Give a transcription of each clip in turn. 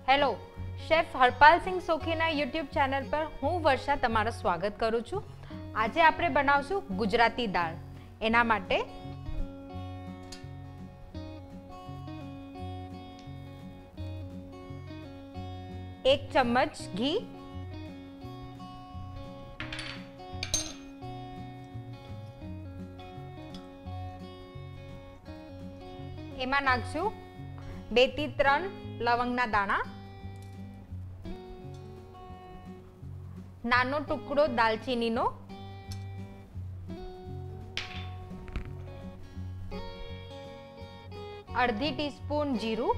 Hello, chef Harpal સિંહ સોખીના YouTube channel પર હું વર્ષા તમારું સ્વાગત કરું છું. આજે આપણે બનાવશું ગુજરાતી દાળ. એના માટે એક ચમચ ઘી, એમાં નાખશું 2 થી 3 લવંગના દાણા, નાનો ટુકડો દાલચીનીનો, અડધી ટીસ્પૂન જીરું,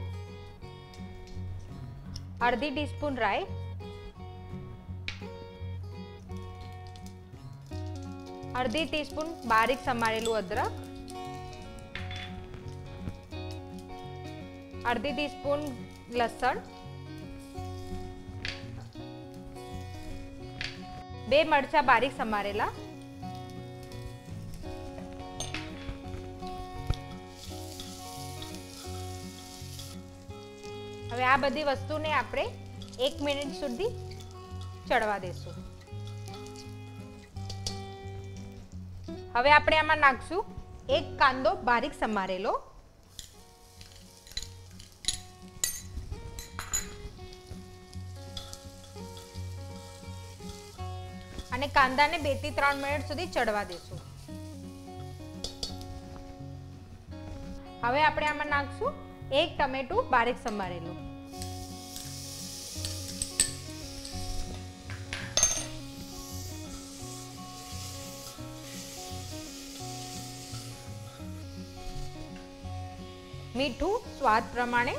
અડધી ટીસ્પૂન રાઈ, અડધી ટીસ્પૂન બારીક સમારેલું અદરક, અડધી ટીસ્પૂન લસણ, 2 મરચાં બારીક સમારેલા, હવે આ બધી વસ્તુને આપણે 1 મિનિટ સુધી ચડવા દેશું. હવે આપણે આમાં નાખશું 1 કાંદો બારીક સમારેલો, અને કાંદાને 2 થી 3 મિનિટ સુધી ચડવા દેશું. હવે આપણે આમાં નાખશું 1 ટમેટું બારીક સમારેલું, મીઠું સ્વાદ પ્રમાણે,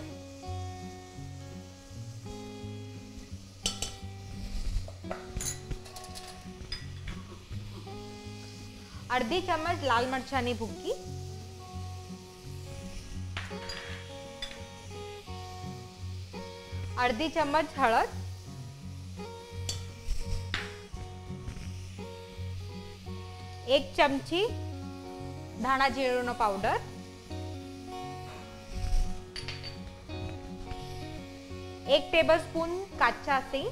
અડધી ચમચ લાલ મરચાંની ભૂકી, અડધી ચમચ હળદ, 1 ચમચી ધાણા જીરુંનો પાવડર, 1 ટેબલસ્પૂન કાચા સિંગ,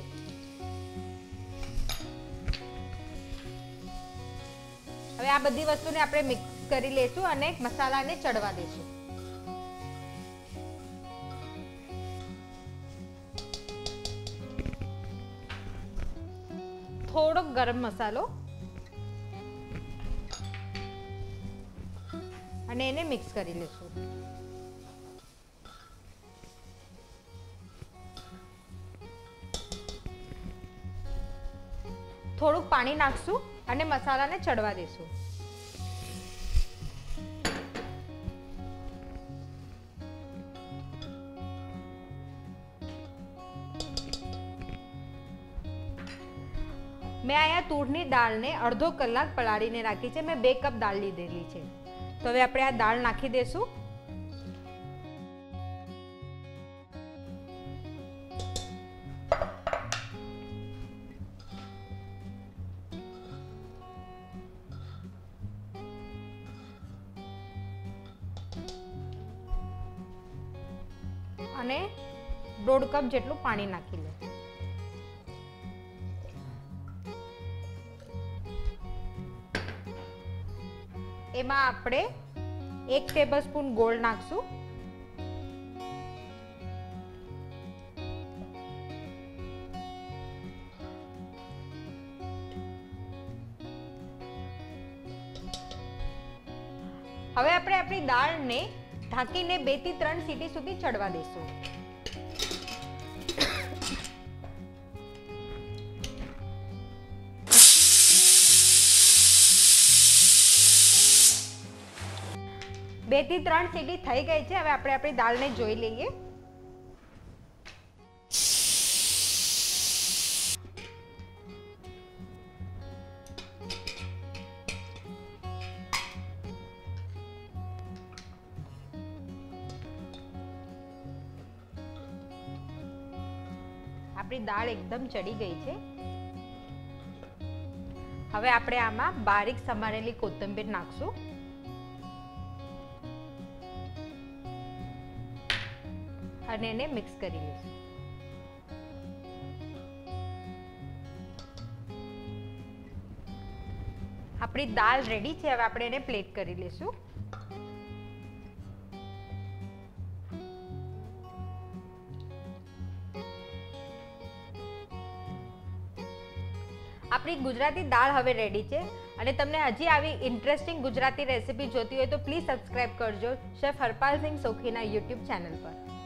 હવે આ બધી વસ્તુને આપણે મિક્સ કરી લેશું અને મસાલાને ચડવા દેશું. થોડો ગરમ મસાલો અને એને મિક્સ કરી લેશું. થોડુંક પાણી નાખશું અને મસાલાને ચડવા દેશું. મેં અહીંયા તુરની દાળને અડધો કલાક પલાળીને રાખી છે. મેં 2 કપ દાળ લીધેલી છે. તો હવે આપણે આ દાળ નાખી દેશું. અને 1.5 કપ જેટલું પાણી નાખી લે. એમાં આપણે 1 ટેબલસ્પૂન ગોળ નાખશું, હવે આપણે આપણી દાળને ઢાંકીને 2 થી 3 સીટી સુધી ચડવા દઈશું. બે થી 3 સીટી થઈ ગઈ છે. હવે આપણે આપણી દાળને જોઈ લઈએ. આપણી દાળ એકદમ ચડી ગઈ છે. હવે આપણે આમાં બારીક સમારેલી કોથમીર નાખશું. અને એને મિક્સ કરી લઈશું. આપણી દાળ રેડી છે. હવે આપણે એને પ્લેટ કરી લઈશું. આપણી ગુજરાતી દાળ હવે રેડી છે. અને તમને હજી આવી ઇન્ટરેસ્ટિંગ ગુજરાતી રેસીપી જોતી હોય તો પ્લીઝ સબસ્ક્રાઇબ કરજો શેફ હરપાલ સિંહ સોખીના યુટ્યુબ ચેનલ પર.